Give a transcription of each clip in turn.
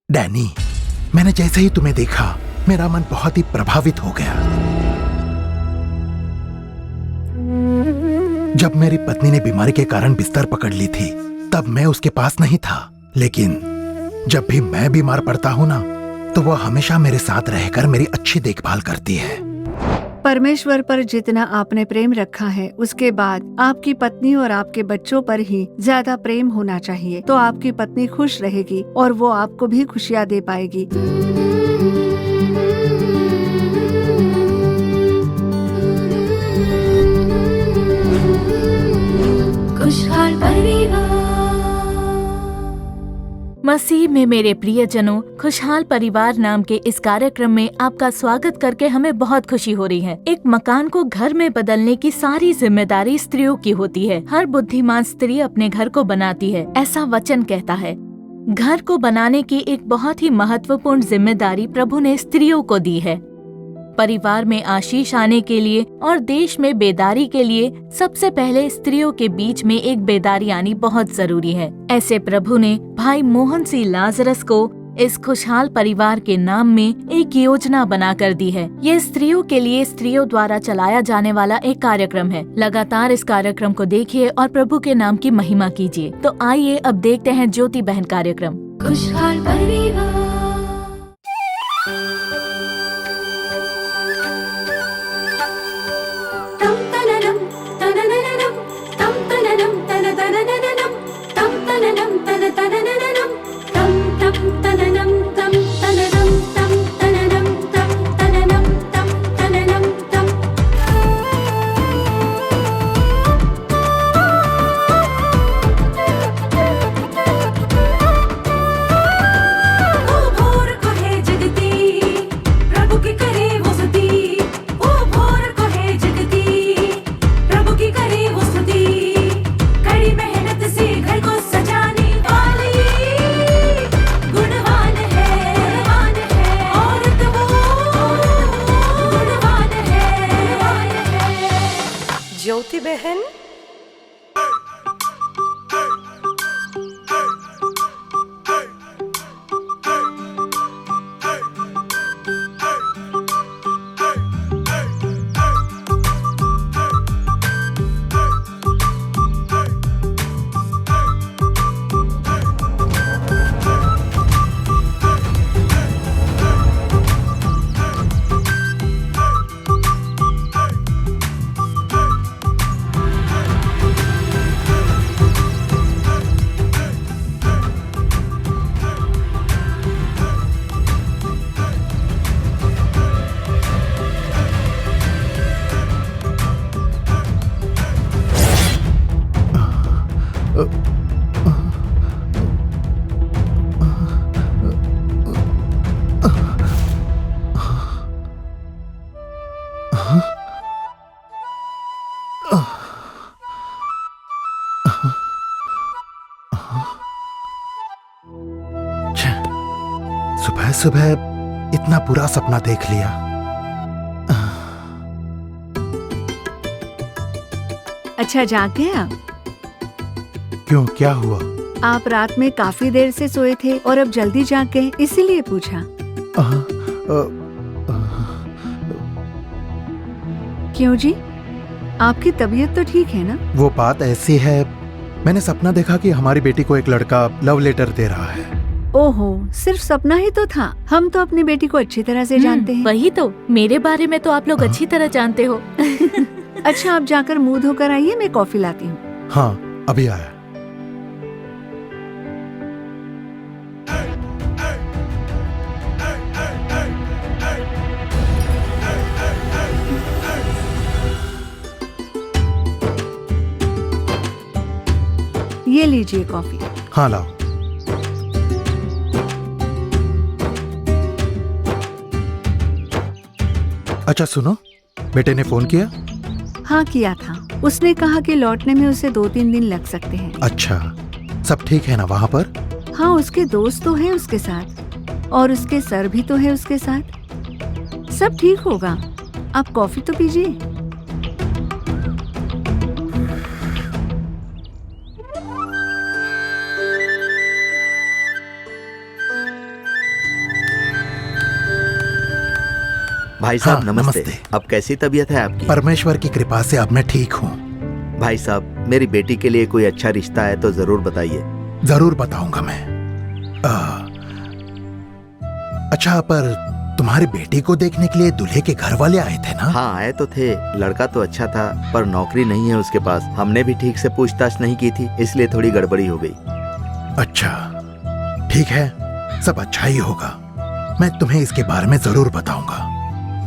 Danny, मैंने जैसे ही तुम्हें देखा मेरा मन बहुत ही प्रभावित हो गया। जब मेरी पत्नी ने बीमारी के कारण बिस्तर पकड़ ली थी तब मैं उसके पास नहीं था, लेकिन जब भी मैं बीमार पड़ता हूँ ना तो वो हमेशा मेरे साथ रहकर मेरी अच्छी देखभाल करती है। परमेश्वर पर जितना आपने प्रेम रखा है उसके बाद आपकी पत्नी और आपके बच्चों पर ही ज्यादा प्रेम होना चाहिए, तो आपकी पत्नी खुश रहेगी और वो आपको भी खुशियाँ दे पाएगी। खुशहाल परिवार। मसीह में मेरे प्रियजनों, खुशहाल परिवार नाम के इस कार्यक्रम में आपका स्वागत करके हमें बहुत खुशी हो रही है। एक मकान को घर में बदलने की सारी जिम्मेदारी स्त्रियों की होती है। हर बुद्धिमान स्त्री अपने घर को बनाती है, ऐसा वचन कहता है। घर को बनाने की एक बहुत ही महत्वपूर्ण जिम्मेदारी प्रभु ने स्त्रियों को दी है। परिवार में आशीष आने के लिए और देश में बेदारी के लिए सबसे पहले स्त्रियों के बीच में एक बेदारी आनी बहुत जरूरी है। ऐसे प्रभु ने भाई मोहन सी लाजरस को इस खुशहाल परिवार के नाम में एक योजना बना कर दी है। ये स्त्रियों के लिए स्त्रियों द्वारा चलाया जाने वाला एक कार्यक्रम है। लगातार इस कार्यक्रम को देखिए और प्रभु के नाम की महिमा कीजिए। तो आइए अब देखते हैं ज्योति बहन कार्यक्रम खुशहाल परिवार। ज्योति बहन, सुबह सुबह इतना बुरा सपना देख लिया। अच्छा, जाग गए आप? क्यों, क्या हुआ? आप रात में काफी देर से सोए थे और अब जल्दी जाग गए, इसीलिए पूछा। क्यों जी, आपकी तबीयत तो ठीक है ना? वो बात ऐसी है, मैंने सपना देखा कि हमारी बेटी को एक लड़का लव लेटर दे रहा है। ओहो, सिर्फ सपना ही तो था। हम तो अपनी बेटी को अच्छी तरह से जानते हैं। वही तो, मेरे बारे में तो आप लोग अच्छी तरह जानते हो। अच्छा, आप जाकर मुंह धोकर आइए, मैं कॉफी लाती हूँ। हाँ, अभी आया। ये लीजिए कॉफी। हाँ, लाओ। अच्छा सुनो, बेटे ने फोन किया? हाँ, किया था। उसने कहा कि लौटने में उसे 2-3 दिन लग सकते हैं। अच्छा, सब ठीक है ना वहाँ पर? हाँ, उसके दोस्त तो है उसके साथ और उसके सर भी तो है उसके साथ। सब ठीक होगा, आप कॉफी तो पीजिए। भाई साहब हाँ, नमस्ते। नमस्ते। अब कैसी तबीयत है आपकी? परमेश्वर की कृपा से अब मैं ठीक हूँ। भाई साहब मेरी बेटी के लिए कोई अच्छा रिश्ता है तो जरूर बताइए। जरूर बताऊंगा मैं। अच्छा, पर तुम्हारी बेटी को देखने के लिए दूल्हे के घर वाले आए थे ना? हाँ आए तो थे, लड़का तो अच्छा था पर नौकरी नहीं है उसके पास। हमने भी ठीक से पूछताछ नहीं की थी इसलिए थोड़ी गड़बड़ी हो गई। अच्छा, ठीक है, सब अच्छा ही होगा। मैं तुम्हें इसके बारे में जरूर बताऊंगा।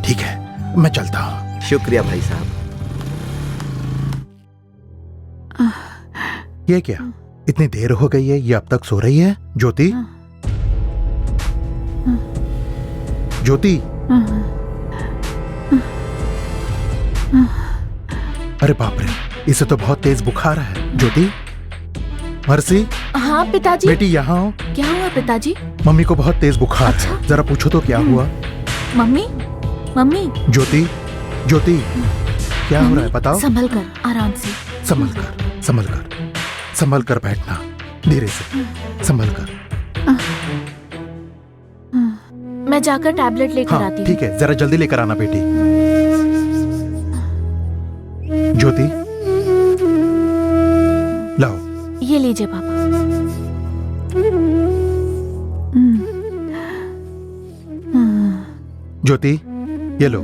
ठीक है, मैं चलता हूँ। शुक्रिया भाई साहब। ये क्या, इतनी देर हो गई है, ये अब तक सो रही है? ज्योति, ज्योति, अरे बाप रे, इसे तो बहुत तेज बुखार है। ज्योति, मर्सी, हाँ पिताजी। बेटी यहाँ आओ। क्या हुआ पिताजी? मम्मी को बहुत तेज बुखार अच्छा। है, जरा पूछो तो क्या हुआ। Mummy, mummy. ज्योति, ज्योति, क्या हो रहा है बताओ। संभल कर, आराम से। संभल कर, संभल कर, संभल कर बैठना, धीरे से, संभल कर। मैं जाकर टैबलेट लेकर हाँ आती हूँ। ठीक है, जरा जल्दी लेकर आना बेटी। ज्योति, लाओ। ये लीजिए पापा। ज्योति, ये लो,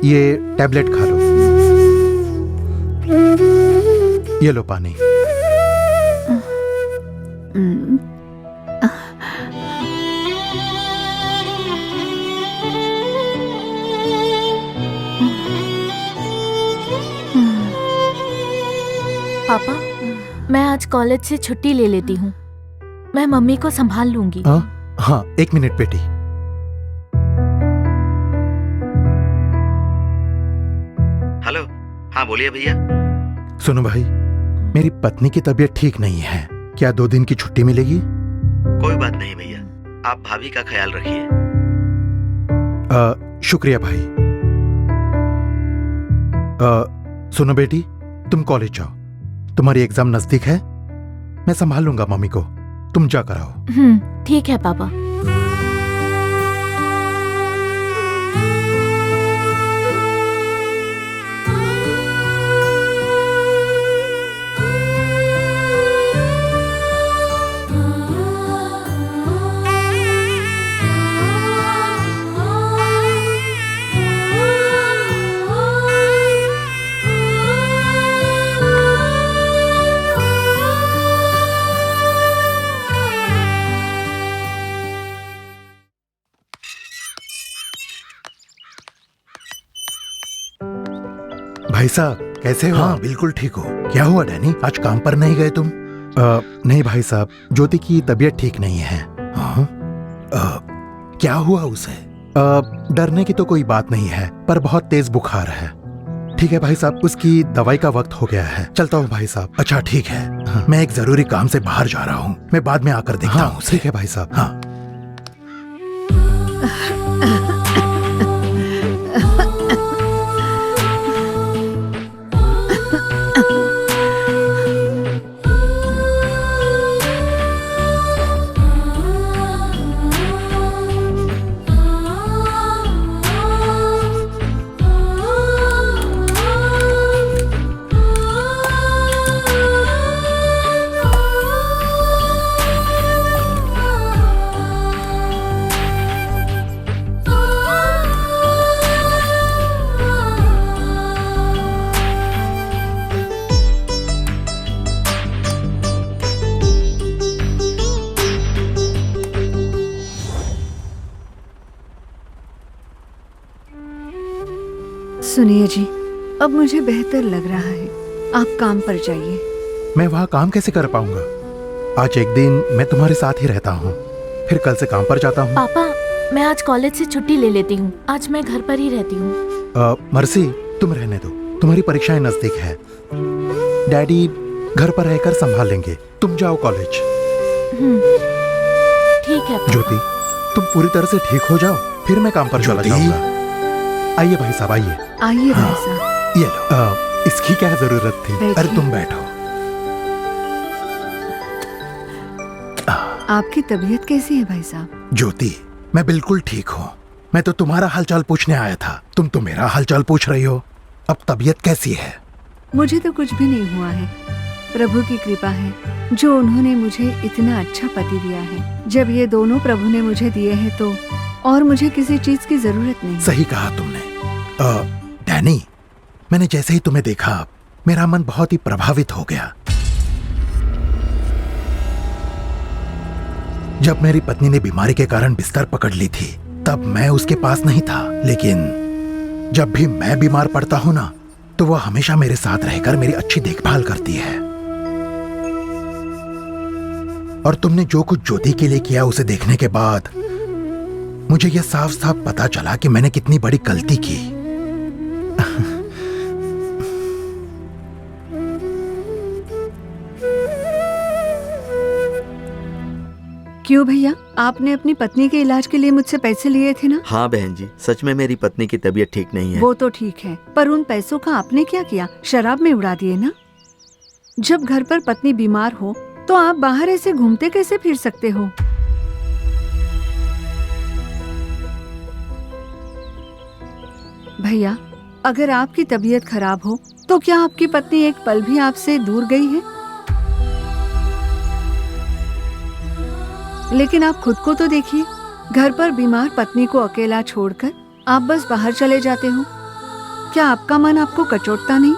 ये टैबलेट खा लो। ये लो पानी। पापा, मैं आज कॉलेज से छुट्टी ले लेती हूँ। मैं मम्मी को संभाल लूंगी। हाँ, एक मिनट बेटी। हेलो, हाँ बोलिए भैया। सुनो भाई, मेरी पत्नी की तबीयत ठीक नहीं है, क्या 2 दिन की छुट्टी मिलेगी? कोई बात नहीं भैया, आप भाभी का ख्याल रखिए। शुक्रिया भाई। सुनो बेटी, तुम कॉलेज जाओ, तुम्हारी एग्जाम नजदीक है। मैं संभाल लूंगा मम्मी को, तुम जा कर आओ। ठीक है पापा। भाई साहब, कैसे हो? हाँ बिल्कुल ठीक हो। क्या हुआ डैनी, आज काम पर नहीं गए तुम? नहीं भाई साहब, ज्योति की तबीयत ठीक नहीं है। हाँ? क्या हुआ उसे? डरने की तो कोई बात नहीं है, पर बहुत तेज बुखार है। ठीक है भाई साहब, उसकी दवाई का वक्त हो गया है। चलता हूँ भाई साहब। अच्छा ठीक है। हाँ। मैं एक जरूरी काम से बाहर जा रहा हूँ, मैं बाद में आकर देखता हूँ। ठीक है भाई साहब। हाँ। सुनिए जी, अब मुझे बेहतर लग रहा है, आप काम पर जाइए। मैं वहाँ काम कैसे कर पाऊंगा? आज एक दिन मैं तुम्हारे साथ ही रहता हूँ, फिर कल से काम पर जाता हूँ। पापा, मैं आज कॉलेज से छुट्टी ले लेती हूँ। आज मैं घर पर ही रहती हूँ। मर्सी, तुम रहने दो, तुम्हारी परीक्षाएं नजदीक है। डैडी घर पर रहकर संभाल लेंगे, तुम जाओ कॉलेज। ठीक है पापा। ज्योति, तुम पूरी तरह से ठीक हो जाओ, फिर मैं काम पर चला जाऊंगा। आइए भाई साहब, आइए। आइए भाई साहब। ये लो। इसकी क्या जरूरत थी? बैठिए। अरे तुम बैठो। आपकी तबीयत कैसी है भाई साहब? ज्योति, मैं बिल्कुल ठीक हूँ। मैं तो तुम्हारा हालचाल पूछने आया था, तुम तो मेरा हालचाल पूछ रही हो। अब तबीयत कैसी है? मुझे तो कुछ भी नहीं हुआ है। प्रभु की कृपा है जो उन्होंने मुझे इतना अच्छा पति दिया है। जब ये दोनों प्रभु ने मुझे दिए हैं तो और मुझे किसी चीज की जरूरत नहीं। सही कहा तुमने। डैनी, मैंने जैसे ही तुम्हें देखा मेरा मन बहुत ही प्रभावित हो गया। जब मेरी पत्नी ने बीमारी के कारण बिस्तर पकड़ ली थी तब मैं उसके पास नहीं था, लेकिन जब भी मैं बीमार पड़ता हूं ना तो वह हमेशा मेरे साथ रहकर मेरी अच्छी देखभाल करती है। और तुमने जो कुछ ज्योति के लिए किया उसे देखने के बाद मुझे यह साफ साफ पता चला कि मैंने कितनी बड़ी गलती की। क्यों भैया, आपने अपनी पत्नी के इलाज के लिए मुझसे पैसे लिए थे ना? हाँ बहन जी, सच में मेरी पत्नी की तबीयत ठीक नहीं है। वो तो ठीक है, पर उन पैसों का आपने क्या किया? शराब में उड़ा दिए ना? जब घर पर पत्नी बीमार हो तो आप बाहर ऐसे घूमते कैसे फिर सकते हो? भैया, अगर आपकी तबीयत खराब हो तो क्या आपकी पत्नी एक पल भी आपसे दूर गई है? लेकिन आप खुद को तो देखिए, घर पर बीमार पत्नी को अकेला छोड़कर आप बस बाहर चले जाते हो। क्या आपका मन आपको कचोटता नहीं?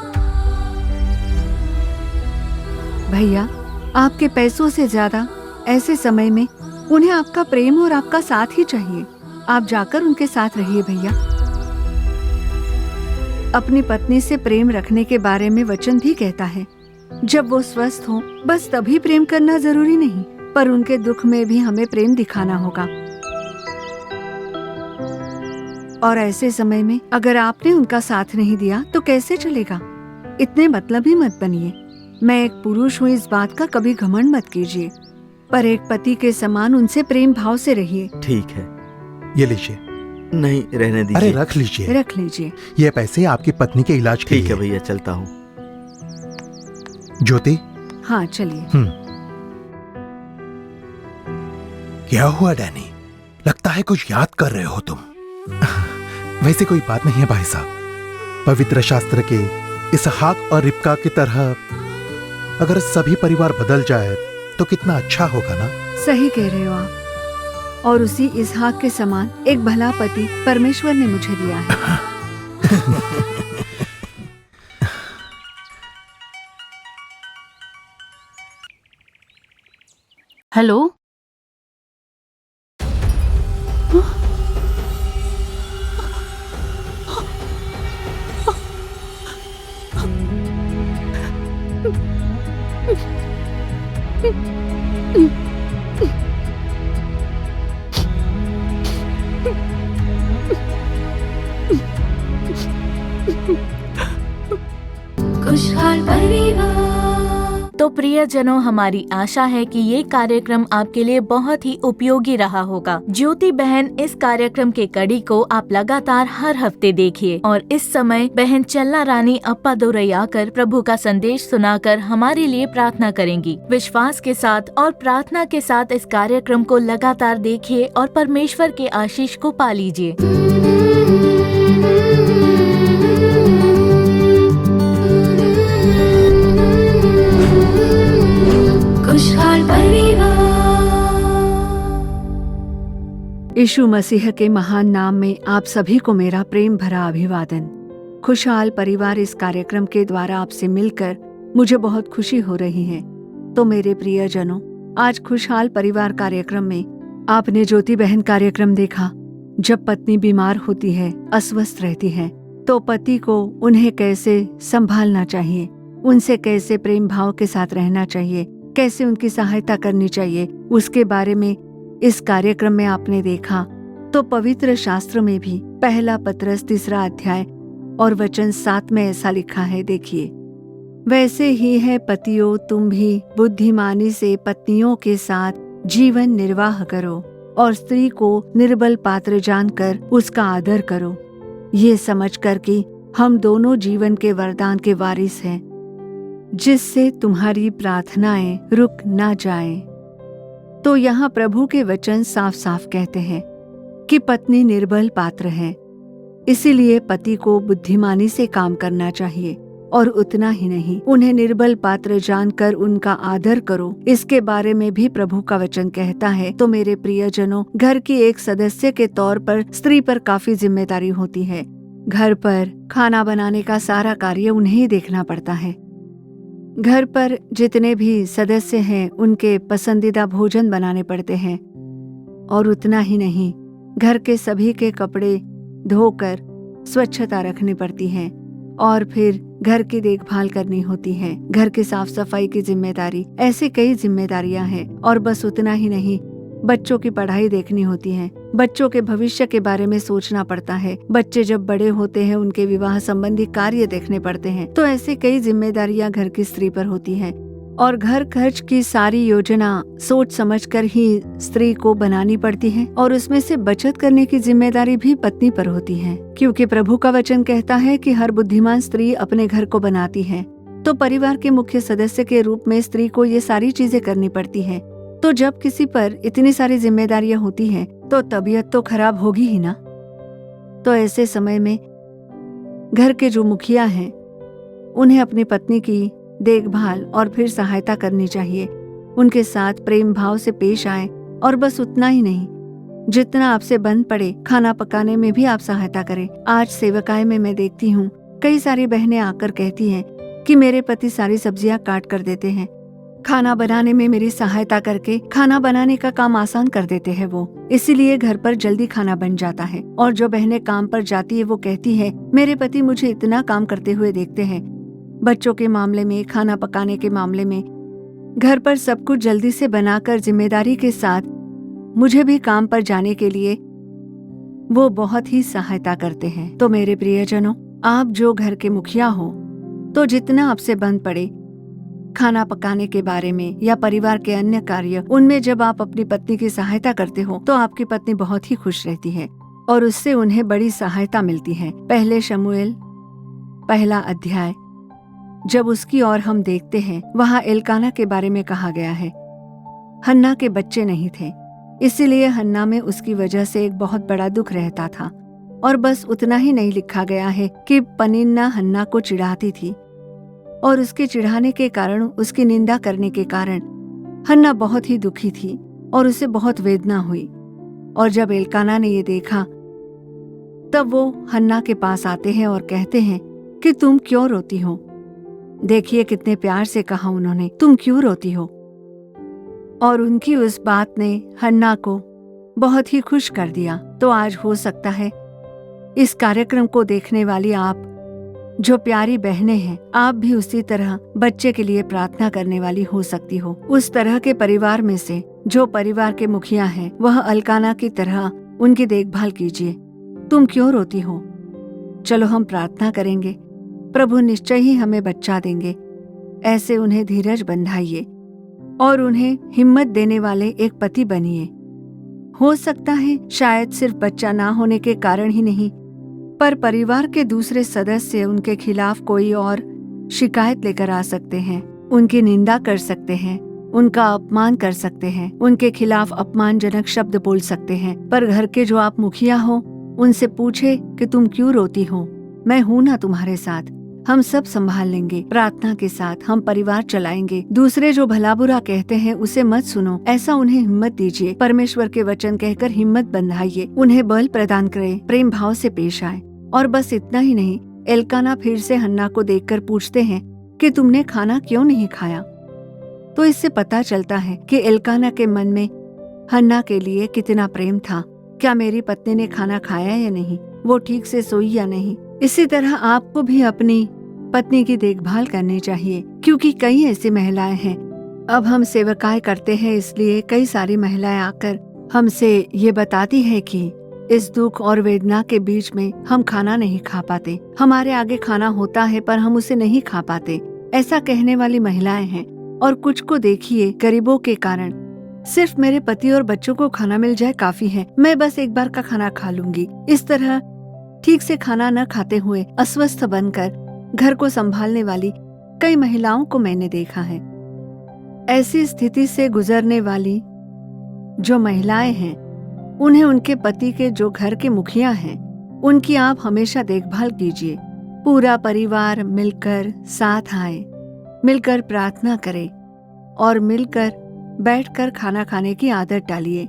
भैया, आपके पैसों से ज्यादा ऐसे समय में उन्हें आपका प्रेम और आपका साथ ही चाहिए। आप जाकर उनके साथ रहिए भैया। अपनी पत्नी से प्रेम रखने के बारे में वचन भी कहता है, जब वो स्वस्थ हो बस तभी प्रेम करना जरूरी नहीं, पर उनके दुख में भी हमें प्रेम दिखाना होगा। और ऐसे समय में अगर आपने उनका साथ नहीं दिया तो कैसे चलेगा? इतने मतलबी मत बनिए। मैं एक पुरुष हूँ इस बात का कभी घमंड मत कीजिए, पर एक पति के समान उनसे प्रेम भाव से रहिए। ठीक है। ये लीजिए। नहीं, रहने दीजिए। अरे रख लीजिए। रख लीजिए। ये पैसे आपकी पत्नी के इलाज के ठीक है लिए। भैया, चलता हूँ। ज्योति। हाँ चलिए। क्या हुआ डैनी? लगता है कुछ याद कर रहे हो तुम। वैसे कोई बात नहीं है भाई साहब। पवित्र शास्त्र के इसहाक और रिबका की तरह अगर सभी परिवार बदल जाए तो कितना अच्छा होगा ना? सही कह रहे हो आप। और उसी इसहाक के समान एक भला पति परमेश्वर ने मुझे दिया है। हेलो, खुशहाल परिवार। तो प्रियजनों, हमारी आशा है कि ये कार्यक्रम आपके लिए बहुत ही उपयोगी रहा होगा। ज्योति बहन इस कार्यक्रम के कड़ी को आप लगातार हर हफ्ते देखिए और इस समय बहन चल्ला रानी अप्पा दोरई आकर प्रभु का संदेश सुनाकर हमारे लिए प्रार्थना करेंगी। विश्वास के साथ और प्रार्थना के साथ इस कार्यक्रम को लगातार देखिए और परमेश्वर के आशीष को पा लीजिए। खुशहाल परिवार। यीशु मसीह के महान नाम में आप सभी को मेरा प्रेम भरा अभिवादन। खुशहाल परिवार इस कार्यक्रम के द्वारा आपसे मिलकर मुझे बहुत खुशी हो रही है। तो मेरे प्रियजनों, आज खुशहाल परिवार कार्यक्रम में आपने ज्योति बहन कार्यक्रम देखा। जब पत्नी बीमार होती है, अस्वस्थ रहती है, तो पति को उन्हें कैसे संभालना चाहिए, उनसे कैसे प्रेम भाव के साथ रहना चाहिए, कैसे उनकी सहायता करनी चाहिए, उसके बारे में इस कार्यक्रम में आपने देखा। तो पवित्र शास्त्र में भी पहला पतरस 3 अध्याय और वचन 7 में ऐसा लिखा है, देखिए, वैसे ही है पतियों, तुम भी बुद्धिमानी से पत्नियों के साथ जीवन निर्वाह करो और स्त्री को निर्बल पात्र जानकर उसका आदर करो, ये समझकर कि हम दोनों जीवन के वरदान के वारिस हैं, जिससे तुम्हारी प्रार्थनाएं रुक ना जाएं। तो यहाँ प्रभु के वचन साफ साफ कहते हैं, कि पत्नी निर्बल पात्र है, इसीलिए पति को बुद्धिमानी से काम करना चाहिए। और उतना ही नहीं, उन्हें निर्बल पात्र जानकर उनका आदर करो। इसके बारे में भी प्रभु का वचन कहता है। तो मेरे प्रियजनों, घर की एक सदस्य के तौर पर स्त्री पर काफी जिम्मेदारी होती है। घर पर खाना बनाने का सारा कार्य उन्हें ही देखना पड़ता है। घर पर जितने भी सदस्य हैं उनके पसंदीदा भोजन बनाने पड़ते हैं। और उतना ही नहीं, घर के सभी के कपड़े धोकर स्वच्छता रखनी पड़ती है और फिर घर की देखभाल करनी होती है, घर की साफ सफाई की जिम्मेदारी, ऐसी कई जिम्मेदारियां हैं। और बस उतना ही नहीं, बच्चों की पढ़ाई देखनी होती है, बच्चों के भविष्य के बारे में सोचना पड़ता है। बच्चे जब बड़े होते हैं उनके विवाह संबंधी कार्य देखने पड़ते हैं। तो ऐसी कई जिम्मेदारियां घर की स्त्री पर होती है। और घर खर्च की सारी योजना सोच समझकर ही स्त्री को बनानी पड़ती है। और उसमें से बचत करने की जिम्मेदारी भी पत्नी पर होती है, क्योंकि प्रभु का वचन कहता है कि हर बुद्धिमान स्त्री अपने घर को बनाती है। तो परिवार के मुख्य सदस्य के रूप में स्त्री को ये सारी चीजें करनी पड़ती है। तो जब किसी पर इतनी सारी जिम्मेदारियां होती हैं, तो तबीयत तो खराब होगी ही ना। तो ऐसे समय में घर के जो मुखिया हैं उन्हें अपनी पत्नी की देखभाल और फिर सहायता करनी चाहिए। उनके साथ प्रेम भाव से पेश आए। और बस उतना ही नहीं, जितना आपसे बन पड़े खाना पकाने में भी आप सहायता करें। आज सेवकाई में मैं देखती हूँ कई सारी बहनें आकर कहती हैं कि मेरे पति सारी सब्जियां काट कर देते हैं, खाना बनाने में मेरी सहायता करके खाना बनाने का काम आसान कर देते हैं वो, इसीलिए घर पर जल्दी खाना बन जाता है। और जो बहनें काम पर जाती है वो कहती है मेरे पति मुझे इतना काम करते हुए देखते हैं, बच्चों के मामले में, खाना पकाने के मामले में, घर पर सब कुछ जल्दी से बनाकर जिम्मेदारी के साथ मुझे भी काम पर जाने के लिए वो बहुत ही सहायता करते हैं। तो मेरे प्रियजनों, आप जो घर के मुखिया हो, तो जितना आपसे बन पड़े खाना पकाने के बारे में या परिवार के अन्य कार्य, उनमें जब आप अपनी पत्नी की सहायता करते हो तो आपकी पत्नी बहुत ही खुश रहती है और उससे उन्हें बड़ी सहायता मिलती है। पहले शमूएल 1 अध्याय जब उसकी ओर हम देखते हैं, वहाँ एल्काना के बारे में कहा गया है। हन्ना के बच्चे नहीं थे, इसीलिए हन्ना में उसकी वजह से एक बहुत बड़ा दुख रहता था। और बस उतना ही नहीं लिखा गया है कि पनिन्ना हन्ना को चिढ़ाती थी और उसके चिढ़ाने के कारण, उसकी निंदा करने के कारण हन्ना बहुत ही दुखी थी और उसे बहुत वेदना हुई। और जब एल्काना ने ये देखा तब वो हन्ना के पास आते हैं और कहते हैं कि तुम क्यों रोती हो। देखिए कितने प्यार से कहा उन्होंने, तुम क्यों रोती हो। और उनकी उस बात ने हन्ना को बहुत ही खुश कर दिया। तो आज हो सकता है इस कार्यक्रम को देखने वाली आप जो प्यारी बहनें हैं, आप भी उसी तरह बच्चे के लिए प्रार्थना करने वाली हो सकती हो। उस तरह के परिवार में से जो परिवार के मुखिया हैं, वह एल्काना की तरह उनकी देखभाल कीजिए। तुम क्यों रोती हो? चलो हम प्रार्थना करेंगे, प्रभु निश्चय ही हमें बच्चा देंगे। ऐसे उन्हें धीरज बंधाइए और उन्हें हिम्मत देने वाले एक पति बनिए। हो सकता है शायद सिर्फ बच्चा ना होने के कारण ही नहीं, पर परिवार के दूसरे सदस्य उनके खिलाफ कोई और शिकायत लेकर आ सकते हैं, उनकी निंदा कर सकते हैं, उनका अपमान कर सकते हैं, उनके खिलाफ अपमानजनक शब्द बोल सकते हैं। पर घर के जो आप मुखिया हो, उनसे पूछे कि तुम क्यों रोती हो, मैं हूं ना तुम्हारे साथ, हम सब संभाल लेंगे। प्रार्थना के साथ हम परिवार चलाएंगे। दूसरे जो भला बुरा कहते हैं उसे मत सुनो, ऐसा उन्हें हिम्मत दीजिए। परमेश्वर के वचन कहकर हिम्मत बंधाइए, उन्हें बल प्रदान करें, प्रेम भाव से पेश आए। और बस इतना ही नहीं, एल्काना फिर से हन्ना को देखकर पूछते हैं कि तुमने खाना क्यों नहीं खाया। तो इससे पता चलता है कि एल्काना के मन में हन्ना के लिए कितना प्रेम था। क्या मेरी पत्नी ने खाना खाया या नहीं, वो ठीक से सोई या नहीं। इसी तरह आपको भी अपनी पत्नी की देखभाल करनी चाहिए, क्योंकि कई ऐसी महिलाएं हैं। अब हम सेवकाएं करते हैं, इसलिए कई सारी महिलाएं आकर हमसे ये बताती है कि इस दुख और वेदना के बीच में हम खाना नहीं खा पाते, हमारे आगे खाना होता है पर हम उसे नहीं खा पाते, ऐसा कहने वाली महिलाएं हैं। और कुछ को देखिए, गरीबों के कारण सिर्फ मेरे पति और बच्चों को खाना मिल जाए काफी है, मैं बस एक बार का खाना खा लूंगी। इस तरह ठीक से खाना न खाते हुए अस्वस्थ बनकर घर को संभालने वाली कई महिलाओं को मैंने देखा है। ऐसी स्थिति से गुजरने वाली जो महिलाएं हैं, उन्हें उनके पति के जो घर के मुखिया हैं, उनकी आप हमेशा देखभाल कीजिए। पूरा परिवार मिलकर साथ आए, मिलकर प्रार्थना करे और मिलकर बैठकर खाना खाने की आदत डालिए।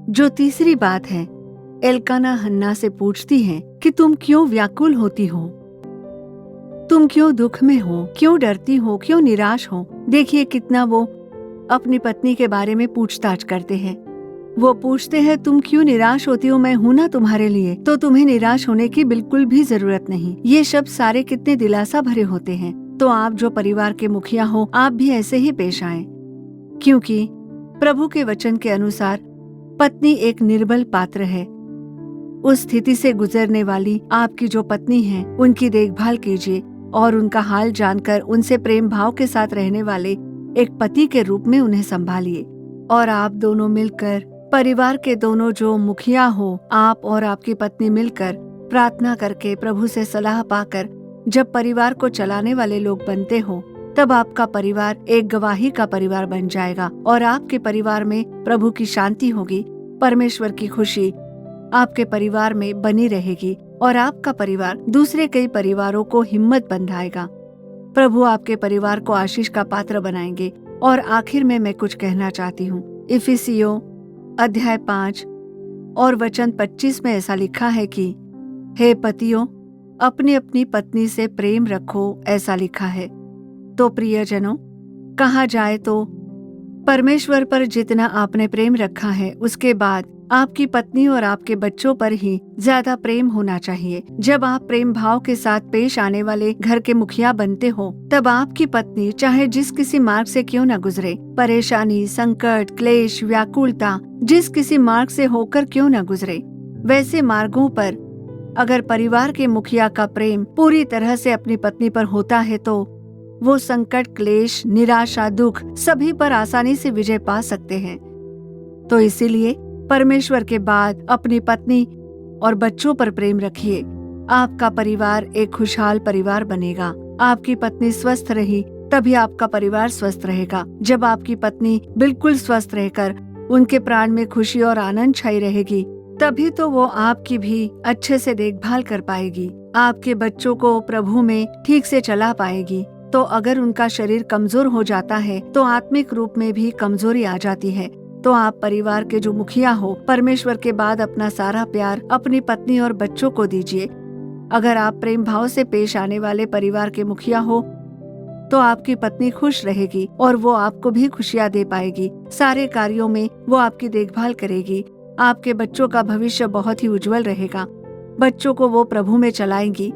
जो तीसरी बात है, एल्काना हन्ना से पूछती है कि तुम क्यों व्याकुल होती हो, तुम क्यों दुख में हो, क्यों डरती हो, क्यों निराश हो। देखिए कितना वो अपनी पत्नी के बारे में पूछताछ करते हैं। वो पूछते हैं तुम क्यों निराश होती हो, मैं हूं ना तुम्हारे लिए, तो तुम्हें निराश होने की बिल्कुल भी जरूरत नहीं। ये शब्द सारे कितने दिलासा भरे होते हैं। तो आप जो परिवार के मुखिया हो, आप भी ऐसे ही पेश आए, क्योंकि प्रभु के वचन के अनुसार पत्नी एक निर्बल पात्र है। उस स्थिति से गुजरने वाली आपकी जो पत्नी है, उनकी देखभाल कीजिए और उनका हाल जानकर उनसे प्रेम भाव के साथ रहने वाले एक पति के रूप में उन्हें संभालिए। और आप दोनों मिलकर, परिवार के दोनों जो मुखिया हो, आप और आपकी पत्नी मिलकर प्रार्थना करके प्रभु से सलाह पाकर जब परिवार को चलाने वाले लोग बनते हो, तब आपका परिवार एक गवाही का परिवार बन जाएगा और आपके परिवार में प्रभु की शांति होगी, परमेश्वर की खुशी आपके परिवार में बनी रहेगी और आपका परिवार दूसरे कई परिवारों को हिम्मत बंधाएगा। प्रभु आपके परिवार को आशीष का पात्र बनाएंगे। और आखिर में मैं कुछ कहना चाहती हूँ। इफिसियों अध्याय 5 और वचन 25 में ऐसा लिखा है कि हे पतियों, अपनी अपनी पत्नी से प्रेम रखो, ऐसा लिखा है। तो प्रियजनों, कहा जाए तो परमेश्वर पर जितना आपने प्रेम रखा है, उसके बाद आपकी पत्नी और आपके बच्चों पर ही ज्यादा प्रेम होना चाहिए। जब आप प्रेम भाव के साथ पेश आने वाले घर के मुखिया बनते हो, तब आपकी पत्नी चाहे जिस किसी मार्ग से क्यों न गुजरे, परेशानी, संकट, क्लेश, व्याकुलता जिस किसी मार्ग से होकर क्यों न गुजरे, वैसे मार्गों पर अगर परिवार के मुखिया का प्रेम पूरी तरह से अपनी पत्नी पर होता है, तो वो संकट, क्लेश, निराशा, दुख सभी पर आसानी से विजय पा सकते हैं। तो इसीलिए परमेश्वर के बाद अपनी पत्नी और बच्चों पर प्रेम रखिए। आपका परिवार एक खुशहाल परिवार बनेगा। आपकी पत्नी स्वस्थ रही तभी आपका परिवार स्वस्थ रहेगा। जब आपकी पत्नी बिल्कुल स्वस्थ रहकर उनके प्राण में खुशी और आनंद छाई रहेगी, तभी तो वो आपकी भी अच्छे से देखभाल कर पाएगी, आपके बच्चों को प्रभु में ठीक से चला पाएगी। तो अगर उनका शरीर कमजोर हो जाता है तो आत्मिक रूप में भी कमजोरी आ जाती है। तो आप परिवार के जो मुखिया हो, परमेश्वर के बाद अपना सारा प्यार अपनी पत्नी और बच्चों को दीजिए। अगर आप प्रेम भाव से पेश आने वाले परिवार के मुखिया हो, तो आपकी पत्नी खुश रहेगी और वो आपको भी खुशियाँ दे पाएगी। सारे कार्यों में वो आपकी देखभाल करेगी। आपके बच्चों का भविष्य बहुत ही उज्जवल रहेगा। बच्चों को वो प्रभु में चलाएंगी।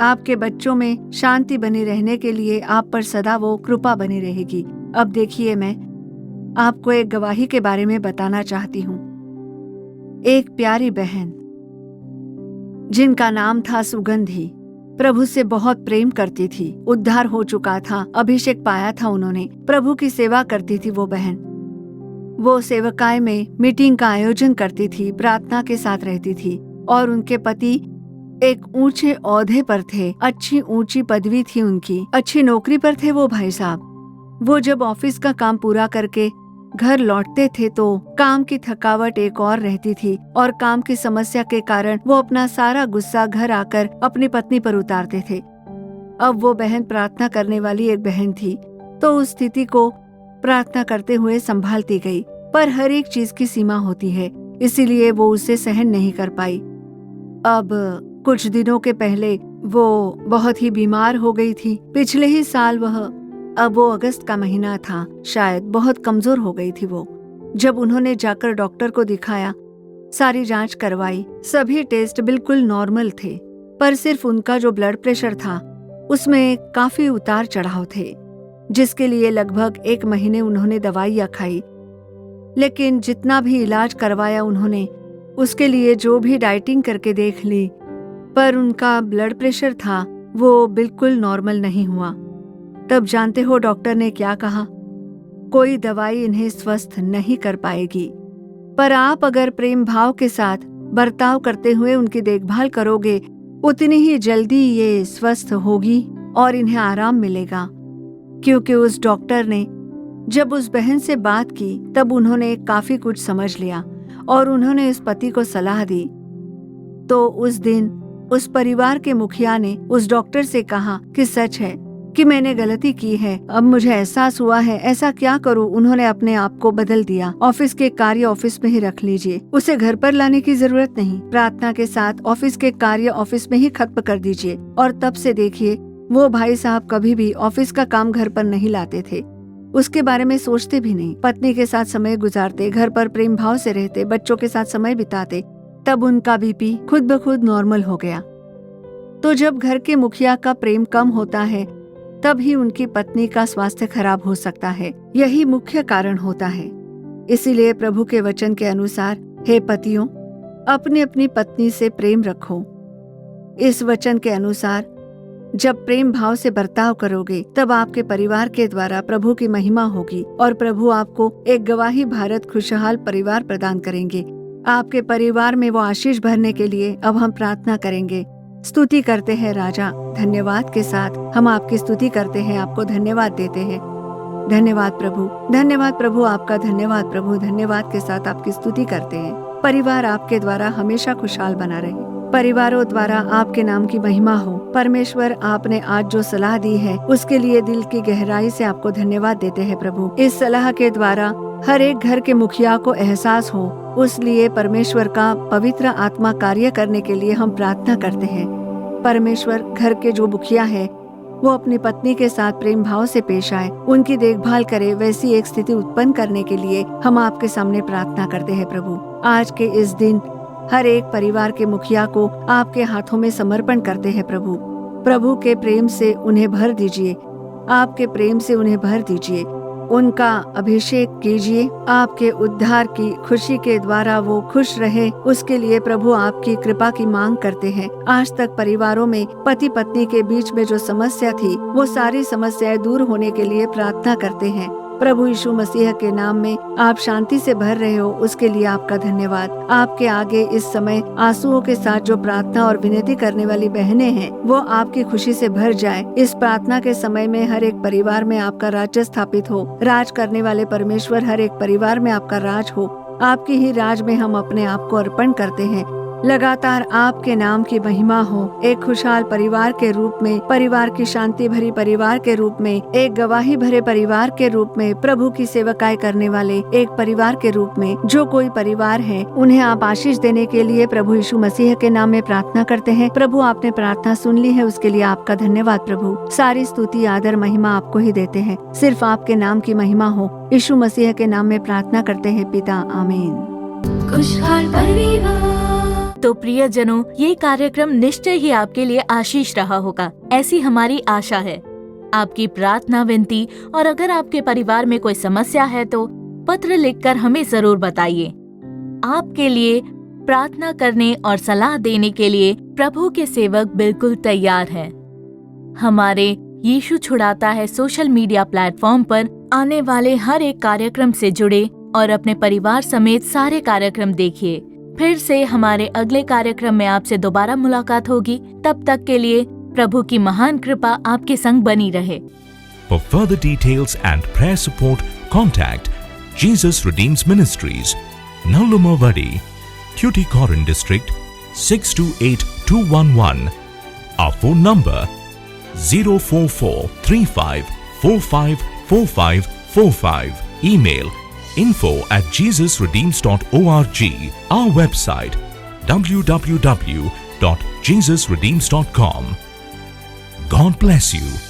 आपके बच्चों में शांति बनी रहने के लिए आप पर सदा वो कृपा बनी रहेगी। अब देखिए, मैं आपको एक गवाही के बारे में बताना चाहती हूँ। एक प्यारी बहन जिनका नाम था सुगंधी, प्रभु से बहुत प्रेम करती थी। उद्धार हो चुका था, अभिषेक पाया था उन्होंने, प्रभु की सेवा करती थी वो बहन। वो सेवकाई में मीटिंग का आयोजन करती थी, प्रार्थना के साथ रहती थी और उनके पति एक ऊंचे ओहदे पर थे, अच्छी ऊंची पदवी थी उनकी, अच्छी नौकरी पर थे वो भाई साहब। वो जब ऑफिस का काम पूरा करके घर लौटते थे तो काम की थकावट एक और रहती थी और काम की समस्या के कारण वो अपना सारा गुस्सा घर आकर अपनी पत्नी पर उतारते थे। अब वो बहन प्रार्थना करने वाली एक बहन थी, तो उस स्थिति को प्रार्थना करते हुए संभालती गई, पर हर एक चीज की सीमा होती है, इसीलिए वो उसे सहन नहीं कर पाई। अब कुछ दिनों के पहले वो बहुत ही बीमार हो गई थी। पिछले ही साल अब वो अगस्त का महीना था, शायद बहुत कमजोर हो गई थी वो। जब उन्होंने जाकर डॉक्टर को दिखाया, सारी जांच करवाई, सभी टेस्ट बिल्कुल नॉर्मल थे, पर सिर्फ उनका जो ब्लड प्रेशर था उसमें काफी उतार चढ़ाव थे, जिसके लिए लगभग 1 महीने उन्होंने दवाइयाँ खाई। लेकिन जितना भी इलाज करवाया उन्होंने, उसके लिए जो भी डाइटिंग करके देख ली, पर उनका ब्लड प्रेशर था वो बिल्कुल नॉर्मल नहीं हुआ। तब जानते हो डॉक्टर ने क्या कहा? कोई दवाई इन्हें स्वस्थ नहीं कर पाएगी, पर आप अगर प्रेम भाव के साथ बर्ताव करते हुए उनकी देखभाल करोगे, उतनी ही जल्दी ये स्वस्थ होगी और इन्हें आराम मिलेगा। क्योंकि उस डॉक्टर ने जब उस बहन से बात की, तब उन्होंने काफी कुछ समझ लिया और उन्होंने उस पति को सलाह दी। तो उस दिन उस परिवार के मुखिया ने उस डॉक्टर से कहा कि सच है कि मैंने गलती की है, अब मुझे एहसास हुआ है, ऐसा क्या करूं। उन्होंने अपने आप को बदल दिया। ऑफिस के कार्य ऑफिस में ही रख लीजिए, उसे घर पर लाने की जरूरत नहीं। प्रार्थना के साथ ऑफिस के कार्य ऑफिस में ही खत्म कर दीजिए। और तब से देखिए, वो भाई साहब कभी भी ऑफिस का काम घर पर नहीं लाते थे, उसके बारे में सोचते भी नहीं। पत्नी के साथ समय गुजारते, घर पर प्रेम भाव से रहते, बच्चों के साथ समय बिताते। तब उनका बीपी खुद ब खुद नॉर्मल हो गया। तो जब घर के मुखिया का प्रेम कम होता है, तब ही उनकी पत्नी का स्वास्थ्य खराब हो सकता है। यही मुख्य कारण होता है। इसीलिए प्रभु के वचन के अनुसार, हे पतियों, अपनी अपनी पत्नी से प्रेम रखो। इस वचन के अनुसार जब प्रेम भाव से बर्ताव करोगे, तब आपके परिवार के द्वारा प्रभु की महिमा होगी और प्रभु आपको एक गवाही भारत खुशहाल परिवार प्रदान करेंगे। आपके परिवार में वो आशीष भरने के लिए अब हम प्रार्थना करेंगे। स्तुति करते हैं राजा, धन्यवाद के साथ हम आपकी स्तुति करते हैं, आपको धन्यवाद देते हैं। धन्यवाद प्रभु, आपका धन्यवाद प्रभु। धन्यवाद के साथ आपकी स्तुति करते हैं। परिवार आपके द्वारा हमेशा खुशहाल बना रहे, परिवारों द्वारा आपके नाम की महिमा हो। परमेश्वर, आपने आज जो सलाह दी है उसके लिए दिल की गहराई से आपको धन्यवाद देते हैं प्रभु। इस सलाह के द्वारा हर एक घर के मुखिया को एहसास हो, उसलिए परमेश्वर का पवित्र आत्मा कार्य करने के लिए हम प्रार्थना करते हैं। परमेश्वर, घर के जो मुखिया है वो अपनी पत्नी के साथ प्रेम भाव से पेश आए, उनकी देखभाल करे, वैसी एक स्थिति उत्पन्न करने के लिए हम आपके सामने प्रार्थना करते हैं प्रभु। आज के इस दिन हर एक परिवार के मुखिया को आपके हाथों में समर्पण करते हैं प्रभु। प्रभु के प्रेम से उन्हें भर दीजिए, आपके प्रेम से उन्हें भर दीजिए, उनका अभिषेक कीजिए। आपके उद्धार की खुशी के द्वारा वो खुश रहे, उसके लिए प्रभु आपकी कृपा की मांग करते हैं। आज तक परिवारों में पति पत्नी के बीच में जो समस्या थी, वो सारी समस्याएं दूर होने के लिए प्रार्थना करते हैं। प्रभु यीशु मसीह के नाम में आप शांति से भर रहे हो, उसके लिए आपका धन्यवाद। आपके आगे इस समय आंसुओं के साथ जो प्रार्थना और विनती करने वाली बहनें हैं, वो आपकी खुशी से भर जाए। इस प्रार्थना के समय में हर एक परिवार में आपका राज्य स्थापित हो। राज करने वाले परमेश्वर, हर एक परिवार में आपका राज हो। आपकी ही राज में हम अपने आप को अर्पण करते हैं। लगातार आपके नाम की महिमा हो। एक खुशहाल परिवार के रूप में, परिवार की शांति भरी परिवार के रूप में, एक गवाही भरे परिवार के रूप में, प्रभु की सेवकाई करने वाले एक परिवार के रूप में जो कोई परिवार है, उन्हें आप आशीष देने के लिए प्रभु यीशु मसीह के नाम में प्रार्थना करते हैं। प्रभु, आपने प्रार्थना सुन ली है, उसके लिए आपका धन्यवाद प्रभु। सारी स्तुति आदर महिमा आपको ही देते हैं। सिर्फ आपके नाम की महिमा हो। यीशु मसीह के नाम में प्रार्थना करते हैं पिता, आमीन। खुशहाल परिवार। तो प्रियजनों, ये कार्यक्रम निश्चय ही आपके लिए आशीष रहा होगा, ऐसी हमारी आशा है। आपकी प्रार्थना, विनती और अगर आपके परिवार में कोई समस्या है तो पत्र लिखकर हमें जरूर बताइए। आपके लिए प्रार्थना करने और सलाह देने के लिए प्रभु के सेवक बिल्कुल तैयार हैं। हमारे यीशु छुड़ाता है सोशल मीडिया प्लेटफॉर्म पर आने वाले हर एक कार्यक्रम से जुड़े और अपने परिवार समेत सारे कार्यक्रम देखिए। फिर से हमारे अगले कार्यक्रम में आपसे दोबारा मुलाकात होगी। तब तक के लिए प्रभु की महान कृपा आपके संग बनी रहे। For further details and prayer support, contact Jesus Redeems Ministries, Nallumavadi, Tuticorin District, 628211. Our phone number 04435454545. Email info@jesusredeems.org. Our website www.jesusredeems.com. God bless you.